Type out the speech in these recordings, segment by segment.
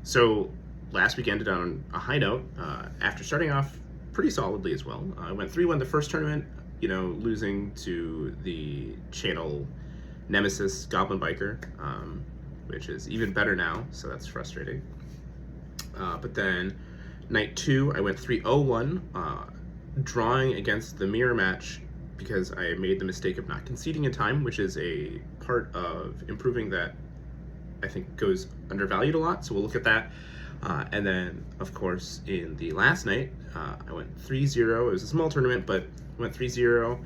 So last week ended on a high note. After starting off pretty solidly as well, I went 3-1 the first tournament. Losing to the channel nemesis Goblin Biker, which is even better now. So that's frustrating. But then night 2, I went 3-0-1, drawing against the mirror match because I made the mistake of not conceding in time, which is a part of improving that I think goes undervalued a lot, so we'll look at that. And then, of course, in the last night, I went 3-0. It was a small tournament, but I went 3-0,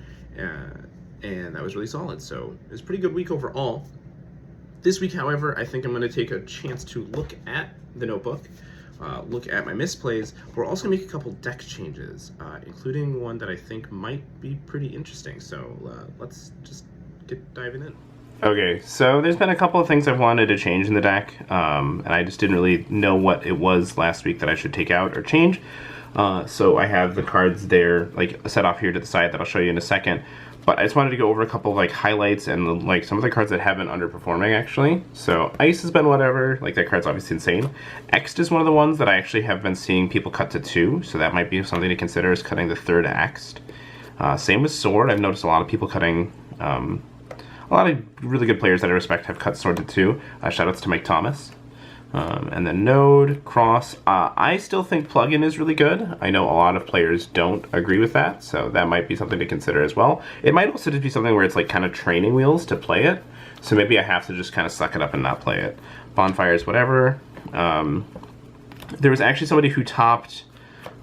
and that was really solid. So it was a pretty good week overall. This week, however, I think I'm going to take a chance to look at the notebook, look at my misplays. We're also going to make a couple deck changes, including one that I think might be pretty interesting. So let's just get diving in. Okay, so there's been a couple of things I've wanted to change in the deck, and I just didn't really know what it was last week that I should take out or change. So I have the cards there, like set off here to the side that I'll show you in a second. But I just wanted to go over a couple of like highlights and like some of the cards that have been underperforming actually. So Ice has been whatever, like that card's obviously insane. X'd is one of the ones that I actually have been seeing people cut to 2, so that might be something to consider, is cutting the third X'd. Same with Sword. I've noticed a lot of people cutting. A lot of really good players that I respect have cut Sword to 2. Shoutouts to Mike Thomas. And then Node, Cross. I still think Plugin is really good. I know a lot of players don't agree with that, so that might be something to consider as well. It might also just be something where it's like kind of training wheels to play it, so maybe I have to just kind of suck it up and not play it. Bonfires, whatever. There was actually somebody who topped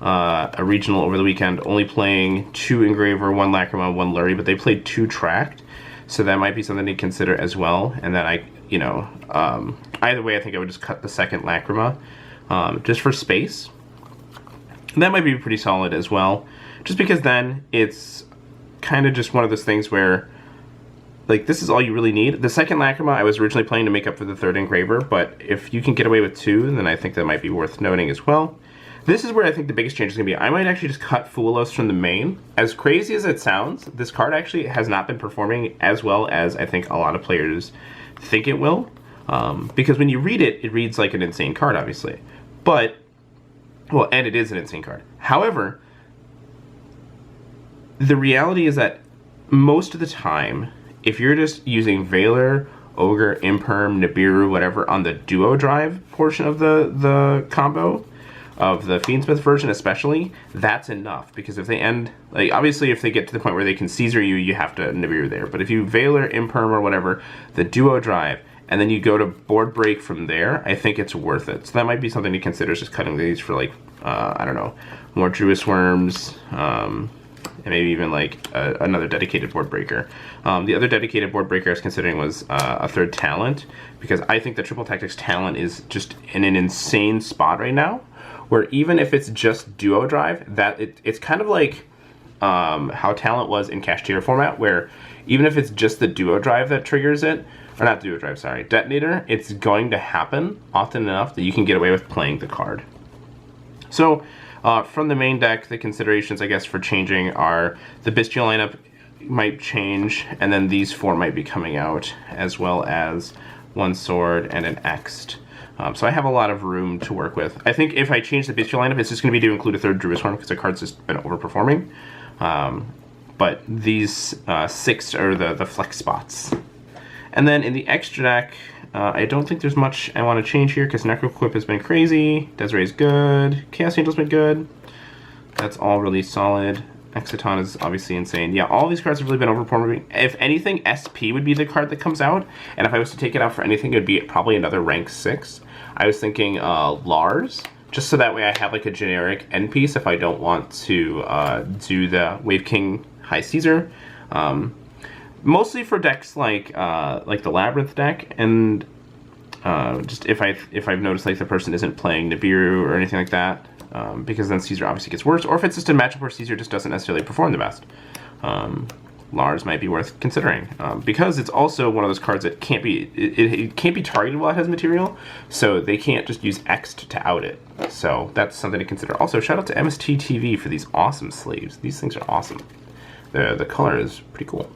a regional over the weekend, only playing 2 Engraver, 1 Lacrima, 1 Lurie, but they played 2 Tracked. So that might be something to consider as well. And then either way, I think I would just cut the second Lacrima, just for space. And that might be pretty solid as well, just because then it's kind of just one of those things where, like, this is all you really need. The second Lacrima I was originally playing to make up for the third Engraver, but if you can get away with 2, then I think that might be worth noting as well. This is where I think the biggest change is going to be. I might actually just cut Fuelos from the main. As crazy as it sounds, this card actually has not been performing as well as I think a lot of players think it will. Because when you read it, it reads like an insane card, obviously. But, well, and it is an insane card. However, the reality is that most of the time, if you're just using Veiler, Ogre, Imperm, Nibiru, whatever, on the duo drive portion of the combo, of the Fiendsmith version especially, that's enough. Because if they end, like, obviously if they get to the point where they can Caesar you, you have to Nibiru there. But if you Veiler, Imperm, or whatever, the duo drive, and then you go to board break from there, I think it's worth it. So that might be something to consider, just cutting these for, like, I don't know, more Druis Worms, and maybe even like another dedicated board breaker. The other dedicated board breaker I was considering was a third Talent, because I think the Triple Tactics Talent is just in an insane spot right now, where even if it's just duo drive, it's kind of like how Talent was in Cashier format, where even if it's just the duo drive that triggers it, or not duo drive, sorry, Detonator, it's going to happen often enough that you can get away with playing the card. So from the main deck, the considerations, I guess, for changing are the Bestial lineup might change, and then these 4 might be coming out, as well as 1 Sword and an X'd. So I have a lot of room to work with. I think if I change the Bestial lineup, it's just going to be to include a third Druis Worm, because the card's just been overperforming. But these 6 are the flex spots. And then in the extra deck, I don't think there's much I want to change here, because Necroquip has been crazy, Desiree's good, Chaos Angel's been good. That's all really solid. Exciton is obviously insane. Yeah, all these cards have really been overperforming. If anything, SP would be the card that comes out, and if I was to take it out for anything, it would be probably another rank 6. I was thinking Lars, just so that way I have like a generic end piece if I don't want to do the Wave King High Caesar. Mostly for decks like the Labyrinth deck, and just if I've noticed like the person isn't playing Nibiru or anything like that, because then Caesar obviously gets worse, or if it's just a matchup where Caesar just doesn't necessarily perform the best. Lars might be worth considering, because it's also one of those cards that can't be it can't be targeted while it has material, so they can't just use X to out it. So that's something to consider. Also, shout out to MST TV for these awesome sleeves. These things are awesome. The color is pretty cool.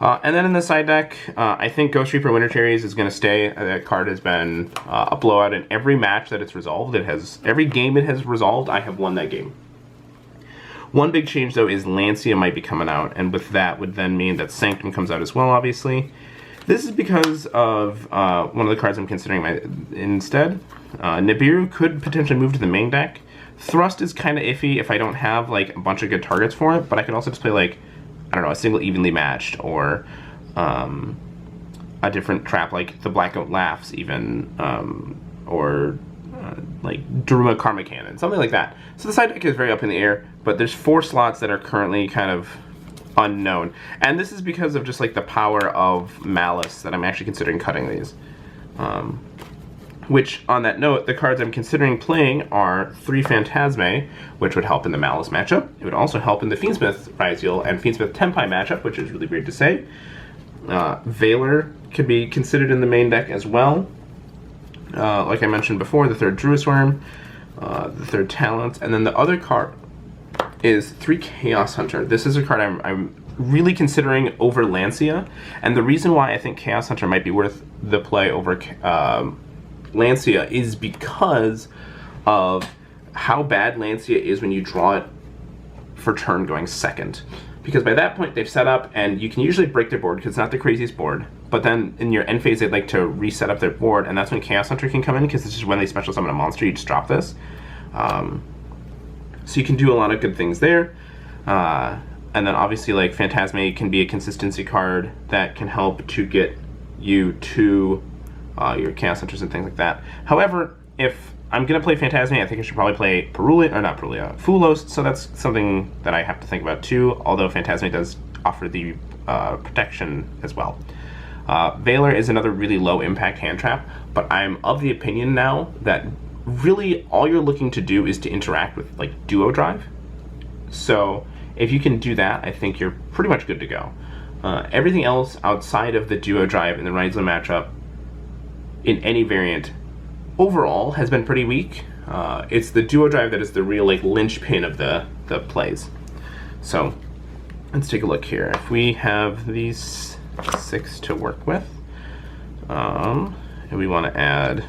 And then in the side deck, I think Ghost Reaper Mulcharmies is going to stay. That card has been a blowout in every match that it's resolved. Every game it has resolved, I have won that game. One big change, though, is Lancia might be coming out, and with that would then mean that Sanctum comes out as well, obviously. This is because of one of the cards I'm considering instead. Nibiru could potentially move to the main deck. Thrust is kind of iffy if I don't have like a bunch of good targets for it, but I could also just play like, I don't know, a single evenly matched, or a different trap like the Blackout Laughs even, or like Daruma Karma Cannon, something like that. So the side deck is very up in the air, but there's 4 slots that are currently kind of unknown. And this is because of just like the power of Malice that I'm actually considering cutting these. Which, on that note, the cards I'm considering playing are 3 Phantasme, which would help in the Malice matchup. It would also help in the Fiendsmith Ryziel and Fiendsmith Tenpai matchup, which is really weird to say. Valor could be considered in the main deck as well. Like I mentioned before, the 3rd Druis Worm, the 3rd Talent, and then the other card is 3 Chaos Hunter. This is a card I'm really considering over Lancia, and the reason why I think Chaos Hunter might be worth the play over Lancia is because of how bad Lancia is when you draw it for turn going 2nd. Because by that point they've set up, and you can usually break their board because it's not the craziest board, but then in your end phase they'd like to reset up their board, and that's when Chaos Hunter can come in, because this is when they special summon a monster, you just drop this. So you can do a lot of good things there. And then obviously like Phantasme can be a consistency card that can help to get you to your Chaos Hunters and things like that. However, if I'm going to play Phantasme, I think I should probably play Fulos, so that's something that I have to think about too, although Phantasme does offer the protection as well. Valor is another really low impact hand trap, but I'm of the opinion now that really all you're looking to do is to interact with like Duo Drive. So if you can do that, I think you're pretty much good to go. Everything else outside of the Duo Drive in the Ryziel matchup in any variant overall has been pretty weak. It's the Duo Drive that is the real like linchpin of the plays. So let's take a look here. If we have these 6 to work with, and we want to add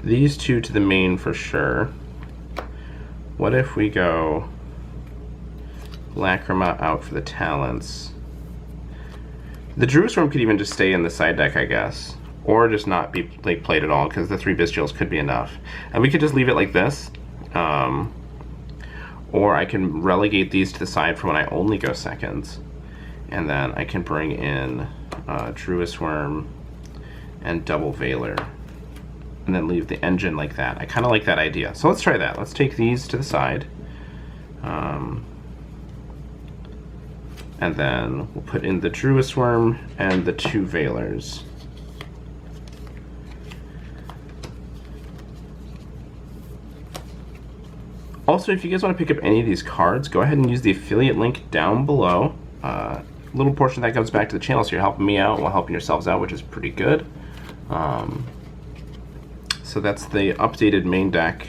these 2 to the main for sure. What if we go Lacrima out for the talents? The Druis Worm could even just stay in the side deck, I guess, or just not be like played at all, because the 3 Bystials could be enough. And we could just leave it like this, or I can relegate these to the side for when I only go seconds, and then I can bring in Druis Worm and double Valor, and then leave the engine like that. I kind of like that idea. So let's try that. Let's take these to the side. And then we'll put in the Druis Worm and the 2 Valors. Also, if you guys want to pick up any of these cards, go ahead and use the affiliate link down below. A little portion of that comes back to the channel, so you're helping me out while helping yourselves out, which is pretty good. So that's the updated main deck.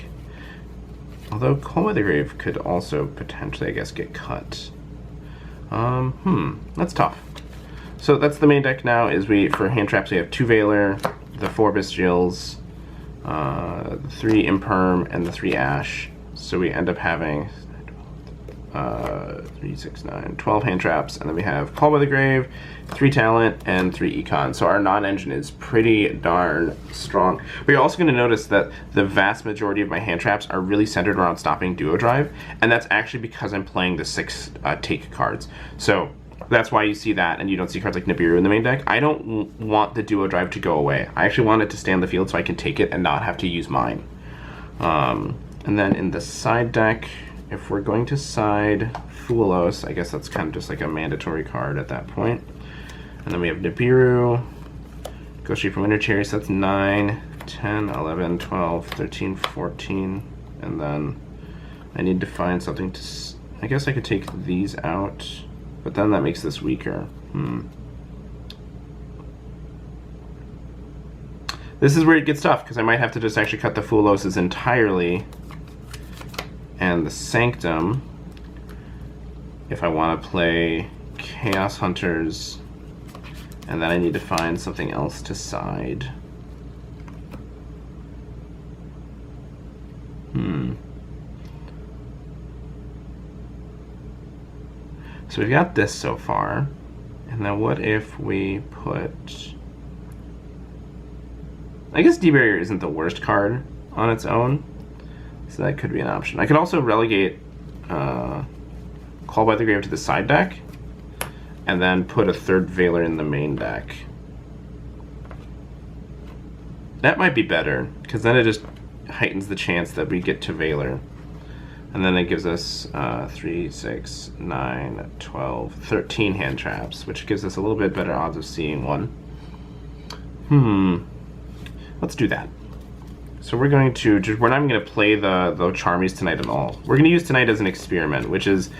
Although Call by the Grave could also potentially, I guess, get cut. That's tough. So that's the main deck now. For hand traps we have 2 Valor, the 4 Bystials, 3 Imperm, and the 3 Ash. So we end up having 3, 6, 9, 12 hand traps, and then we have Call by the Grave, 3 Talent, and 3 Econ. So our non-engine is pretty darn strong. But you're also going to notice that the vast majority of my hand traps are really centered around stopping Duo Drive, and that's actually because I'm playing the 6 take cards. So that's why you see that, and you don't see cards like Nibiru in the main deck. I don't want the Duo Drive to go away. I actually want it to stay on the field so I can take it and not have to use mine. And then in the side deck, if we're going to side Fulos, I guess that's kind of just like a mandatory card at that point. And then we have Nibiru, Ghost Reaper Mulcharmies, so that's 9, 10, 11, 12, 13, 14. And then I need to find something to... I guess I could take these out, but then that makes this weaker. This is where it gets tough, because I might have to just actually cut the Fuloses entirely and the Sanctum if I want to play Chaos Hunters, and then I need to find something else to side. So we've got this so far, and then what if we put... I guess D-Barrier isn't the worst card on its own, so that could be an option. I could also relegate Call by the Grave to the side deck, and then put a third Veiler in the main deck. That might be better, because then it just heightens the chance that we get to Veiler. And then it gives us 3, 6, 9, 12, 13 hand traps, which gives us a little bit better odds of seeing one. Let's do that. So we're going to, we're not even going to play the Mulcharmies tonight at all. We're going to use tonight as an experiment, which is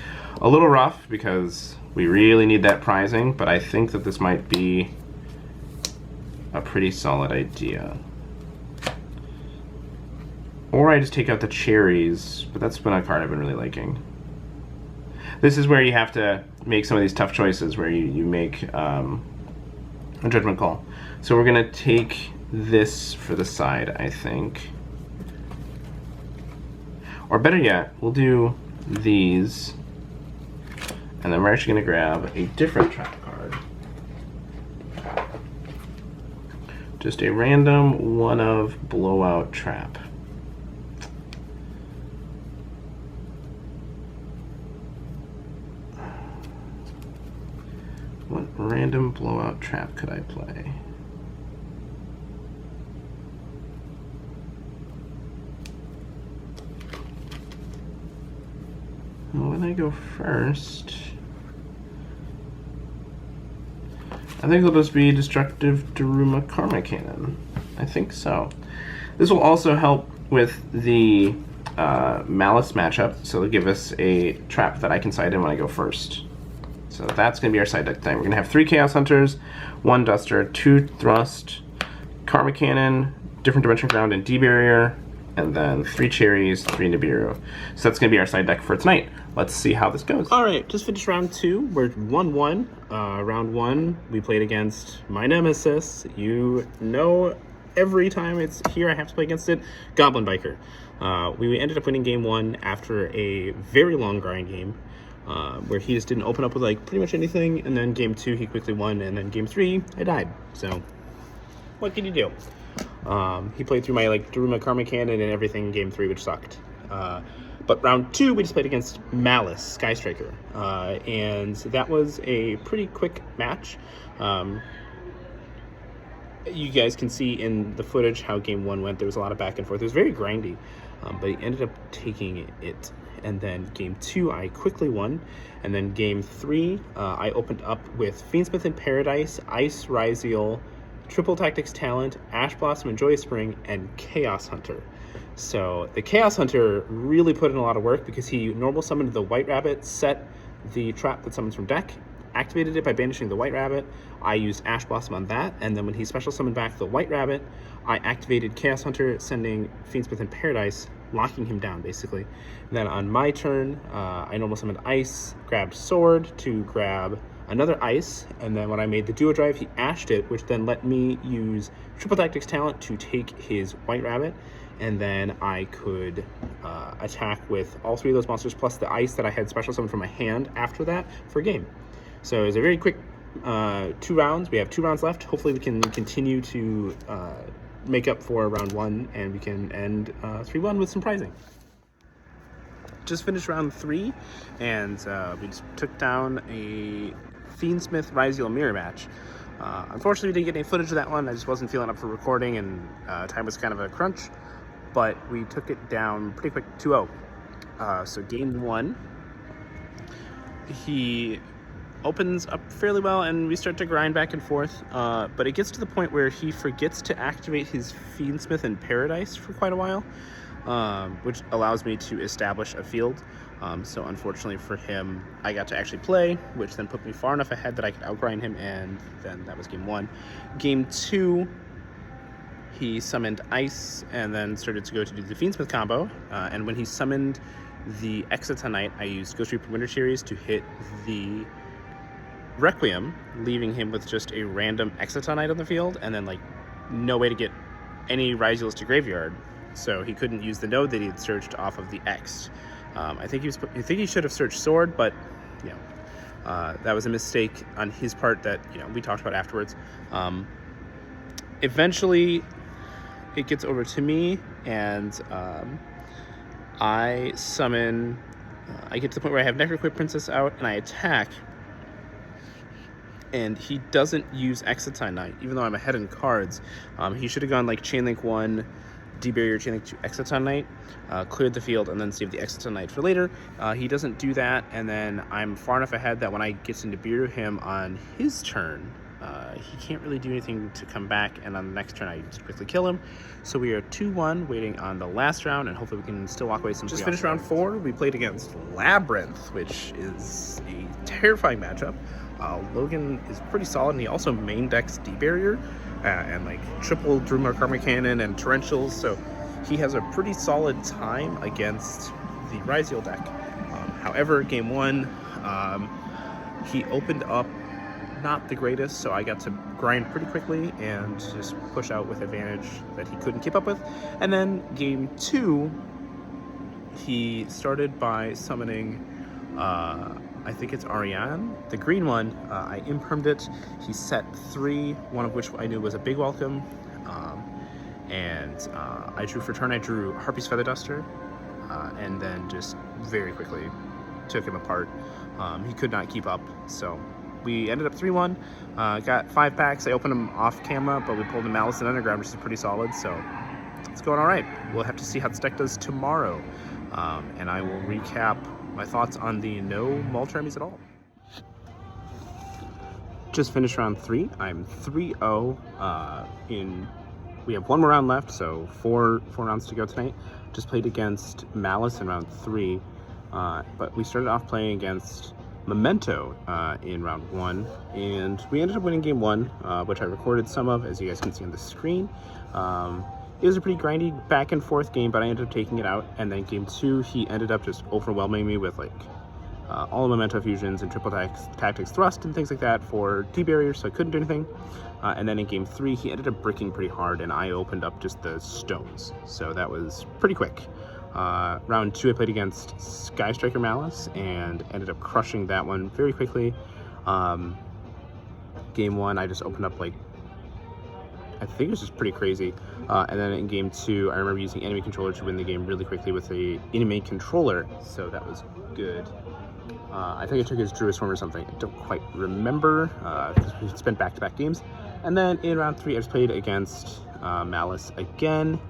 a little rough because we really need that prizing, but I think that this might be a pretty solid idea. Or I just take out the cherries, but that's been a card I've been really liking. This is where you have to make some of these tough choices, where you make a judgment call. So we're gonna take this for the side, I think. Or better yet, we'll do these, and then we're actually gonna grab a different trap card. Just a random one of Blowout Trap. What random Blowout Trap could I play? Well, when I go first, I think it'll just be Destructive Daruma Karma Cannon. I think so. This will also help with the Malice matchup, so it'll give us a trap that I can side in when I go first. So that's going to be our side deck thing. We're going to have 3 Chaos Hunters, 1 Duster, 2 Thrust, Karma Cannon, different Dimension Ground, and D-Barrier, and then 3 Cherries, 3 Nibiru. So that's going to be our side deck for tonight. Let's see how this goes. All right, just finished round 2. We're 1-1. Round 1, we played against my nemesis. You know, every time it's here, I have to play against it. Goblin Biker. We ended up winning game 1 after a very long grind game. Where he just didn't open up with like pretty much anything, and then game 2 he quickly won, and then game 3 I died. So what can you do? He played through my like Daruma Karma Cannon and everything in game 3, which sucked. But round 2 we just played against Malice Sky Striker, and that was a pretty quick match. You guys can see in the footage how game 1 went. There was a lot of back and forth. It was very grindy, but he ended up taking it. And then game 2, I quickly won. And then game 3, I opened up with Fiendsmith in Paradise, Ice Ryziel, Triple Tactics Talent, Ash Blossom and Joyous Spring, and Chaos Hunter. So the Chaos Hunter really put in a lot of work because he normal summoned the White Rabbit, set the trap that summons from deck, activated it by banishing the White Rabbit. I used Ash Blossom on that, and then when he special summoned back the White Rabbit, I activated Chaos Hunter, sending Fiendsmith in Paradise, locking him down basically. And then on my turn, I normal summoned Ice, grabbed Sword to grab another Ice, and then when I made the Duo Drive, he ashed it, which then let me use Triple Tactics Talent to take his White Rabbit, and then I could attack with all 3 of those monsters plus the Ice that I had special summoned from my hand after that for a game. So it was a very quick 2 rounds. We have 2 rounds left. Hopefully we can continue to make up for round 1, and we can end 3-1 with some prizing. Just finished round 3, and we just took down a Fiendsmith Ryziel mirror match. Unfortunately, we didn't get any footage of that one. I just wasn't feeling up for recording, and time was kind of a crunch, but we took it down pretty quick, 2-0. So game 1, he opens up fairly well, and we start to grind back and forth, but it gets to the point where he forgets to activate his Fiendsmith in Paradise for quite a while, which allows me to establish a field. So unfortunately for him, I got to actually play, which then put me far enough ahead that I could outgrind him, and then that was game 1. Game 2, he summoned Ice and then started to go to do the Fiendsmith combo, and when he summoned the Exotonite, I used Ghost Reaper Winter Cherries to hit the Requiem, leaving him with just a random Excitonite on the field, and then like no way to get any Ryzeals to graveyard, so he couldn't use the node that he had searched off of the X. I think he should have searched Sword, but you know, that was a mistake on his part that, you know, we talked about afterwards. Eventually, it gets over to me, and I summon. I get to the point where I have Necroquip Princess out, and I attack. And he doesn't use Excitonite, even though I'm ahead in cards. He should have gone like Chainlink 1, Debarrier, Chainlink 2, Excitonite, cleared the field, and then saved the Excitonite for later. He doesn't do that, and then I'm far enough ahead that when I get into Beer him on his turn, he can't really do anything to come back, and on the next turn I just quickly kill him. So we are 2-1, waiting on the last round, and hopefully we can still walk away some. Just finished round 4. We played against Labyrinth, which is a terrifying matchup. Logan is pretty solid, and he also main decks D-Barrier and like triple Drumar Karma Cannon and Torrentials, so he has a pretty solid time against the Ryzeal deck. However, game 1, he opened up not the greatest, so I got to grind pretty quickly and just push out with advantage that he couldn't keep up with. And then game 2, he started by summoning I think it's Ariane, the green one. I impermed it. He set 3, one of which I knew was a big welcome. I drew for turn. I drew Harpy's Feather Duster, and then just very quickly took him apart. He could not keep up, so we ended up 3-1. Got 5 packs. I opened them off camera, but we pulled a Malice and Underground, which is pretty solid, so it's going all right. We'll have to see how this deck does tomorrow, and I will recap my thoughts on the no Mulcharmies at all. Just finished round 3. I'm 3-0 we have 1 more round left, so 4 rounds to go tonight. Just played against Malice in round 3, but we started off playing against Memento in round 1, and we ended up winning game 1, which I recorded some of, as you guys can see on the screen. It was a pretty grindy back and forth game, but I ended up taking it out. And then game 2, he ended up just overwhelming me with like all the Memento fusions and triple tactics thrust and things like that for D-Barrier, so I couldn't do anything. And then in game 3, he ended up bricking pretty hard, and I opened up just the stones. So that was pretty quick. Round 2, I played against Sky Striker Malice and ended up crushing that one very quickly. Game 1, I just opened up like, I think it was just pretty crazy. And then in game 2, I remember using enemy controller to win the game really quickly with a enemy controller, so that was good. I think I took his Druid Swarm or something. I don't quite remember, because we spent back-to-back games. And then in round 3, I just played against Malice again,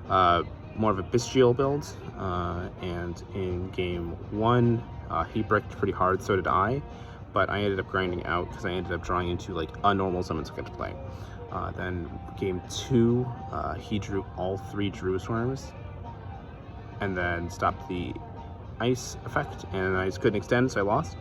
more of a Bestial build. And in game 1, he bricked pretty hard, so did I. But I ended up grinding out because I ended up drawing into like a normal summon to get to play. Then game 2, he drew all 3 Druid Swarms and then stopped the ice effect, and I just couldn't extend, so I lost.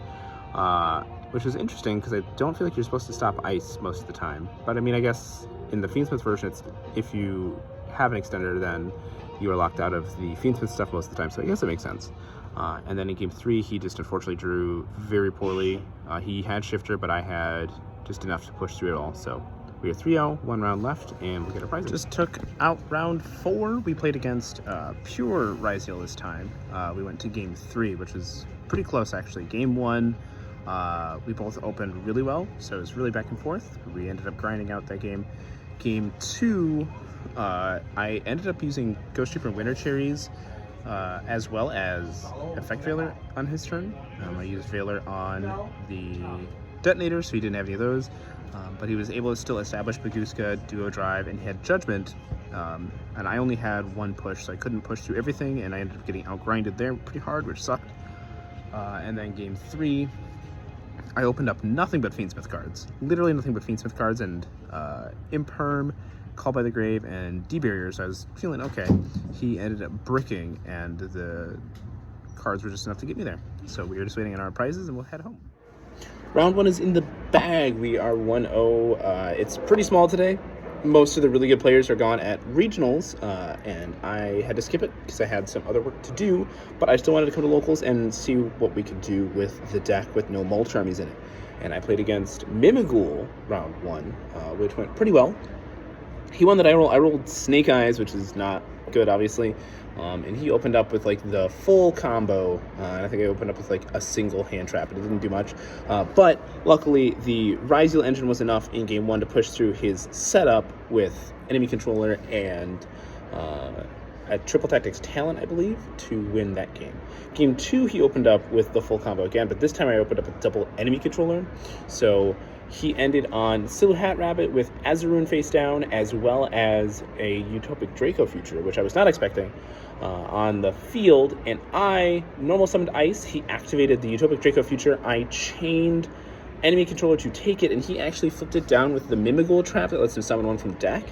Which was interesting because I don't feel like you're supposed to stop ice most of the time. But I mean, I guess in the Fiendsmith version, it's if you have an extender, then you are locked out of the Fiendsmith stuff most of the time, so I guess it makes sense. And then in game 3, he just unfortunately drew very poorly. He had Shifter, but I had just enough to push through it all, so we are 3-0, 1 round left, and we'll get a prize. Just took out round 4. We played against pure Ryzeal this time. We went to game 3, which was pretty close, actually. Game 1, we both opened really well, so it was really back and forth. We ended up grinding out that game. Game 2, I ended up using Ghost Reaper and Winter Cherries, as well as Effect Veiler on his turn. I used Veiler on the Detonator, so he didn't have any of those. But he was able to still establish Baguska, Duo Drive, and he had Judgment. And I only had 1 push, so I couldn't push through everything, and I ended up getting outgrinded there pretty hard, which sucked. And then game 3, I opened up nothing but Fiendsmith cards. Literally nothing but Fiendsmith cards, and Imperm, Call by the Grave, and D-Barrier, so I was feeling okay. He ended up bricking, and the cards were just enough to get me there. So we were just waiting on our prizes, and we'll head home. Round 1 is in the bag. We are 1-0. It's pretty small today. Most of the really good players are gone at regionals, and I had to skip it because I had some other work to do, but I still wanted to come to locals and see what we could do with the deck with no Mulcharmies in it. and I played against Mimighoul round 1, which went pretty well. He won the die roll. I rolled Snake Eyes, which is not good, obviously. And he opened up with like the full combo, and I think I opened up with like a single hand trap, and it didn't do much. But luckily, the Ryzeal engine was enough in game 1 to push through his setup with enemy controller and a Triple Tactics Talent, I believe, to win that game. Game 2, he opened up with the full combo again, but this time I opened up with double enemy controller. So he ended on Silhouette Rabbit with Azaroon face down, as well as a Utopic Draco Future, which I was not expecting, on the field. And I normal summoned Ice. He activated the Utopic Draco Future. I chained enemy controller to take it, and he actually flipped it down with the Mimighoul trap that lets him summon one from deck.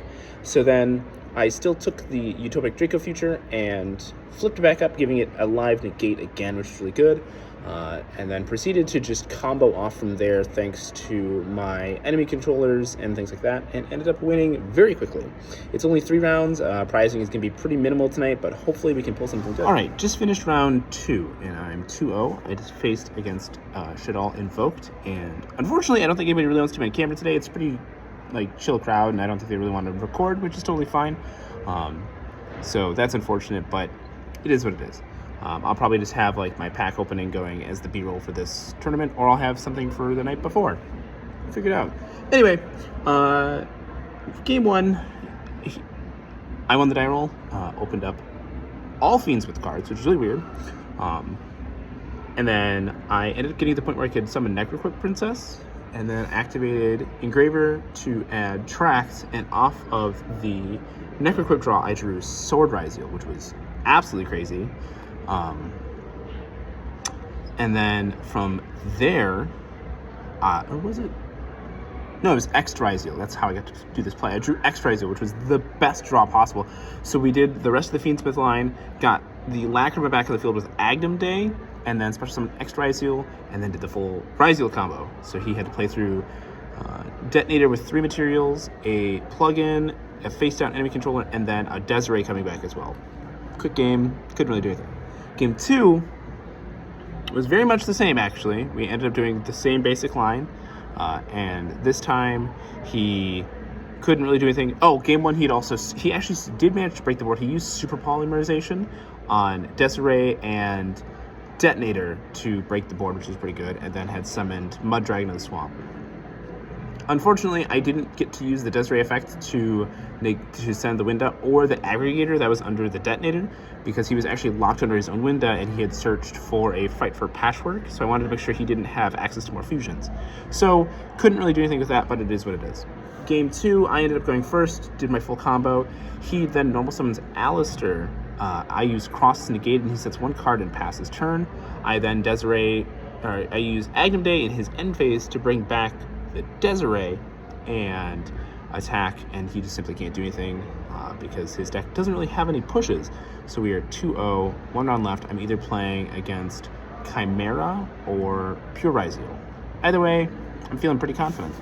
So then I still took the Utopic Draco Future and flipped it back up, giving it a live negate again, which is really good. And then proceeded to just combo off from there thanks to my enemy controllers and things like that, and ended up winning very quickly. It's only 3 rounds. Prizing is going to be pretty minimal tonight, but hopefully we can pull something good. All right, just finished round 2, and I'm 2-0. I just faced against Shadal Invoked, and unfortunately I don't think anybody really wants to be on camera today. It's pretty like chill crowd, and I don't think they really want to record, which is totally fine. So that's unfortunate, but it is what it is. I'll probably just have like my pack opening going as the B-roll for this tournament, or I'll have something for the night before. Figure it out. Anyway, game 1, I won the die roll, opened up all Fiends with cards, which is really weird. And then I ended up getting to the point where I could summon Necroquip Princess, and then activated Engraver to add Tracks, and off of the Necroquip draw, I drew Sword Ryzeal, which was absolutely crazy. And then from there, or was it? No, it was X Ryzeal. That's how I got to do this play. I drew X Ryzeal, which was the best draw possible. So we did the rest of the Fiendsmith line, got the Lacrimate back of the field with Agdam Day, and then special summon X Ryzeal, and then did the full Ryzeal combo. So he had to play through Detonator with 3 materials, a plug-in, a face-down enemy controller, and then a Desiree coming back as well. Quick game, couldn't really do anything. Game 2 was very much the same, actually. We ended up doing the same basic line, and this time he couldn't really do anything. Oh, game 1 he actually did manage to break the board. He used Super Polymerization on Desiree and Detonator to break the board, which is pretty good, and then had summoned Mud Dragon of the Swamp. Unfortunately, I didn't get to use the Desiree effect to send the Winda or the Aggregator that was under the Detonator, because he was actually locked under his own Winda and he had searched for a Fight for Patchwork, so I wanted to make sure he didn't have access to more fusions. So, couldn't really do anything with that, but it is what it is. Game 2, I ended up going first, did my full combo. He then normal summons Alistair. I use Cross to negate, and he sets 1 card and passes turn. I then I use Agdam Day in his end phase to bring back the Desiree and attack, and he just simply can't do anything because his deck doesn't really have any pushes. So we are 2-0, 1 round left. I'm either playing against Chimera or Pure Ryzeal. Either way, I'm feeling pretty confident.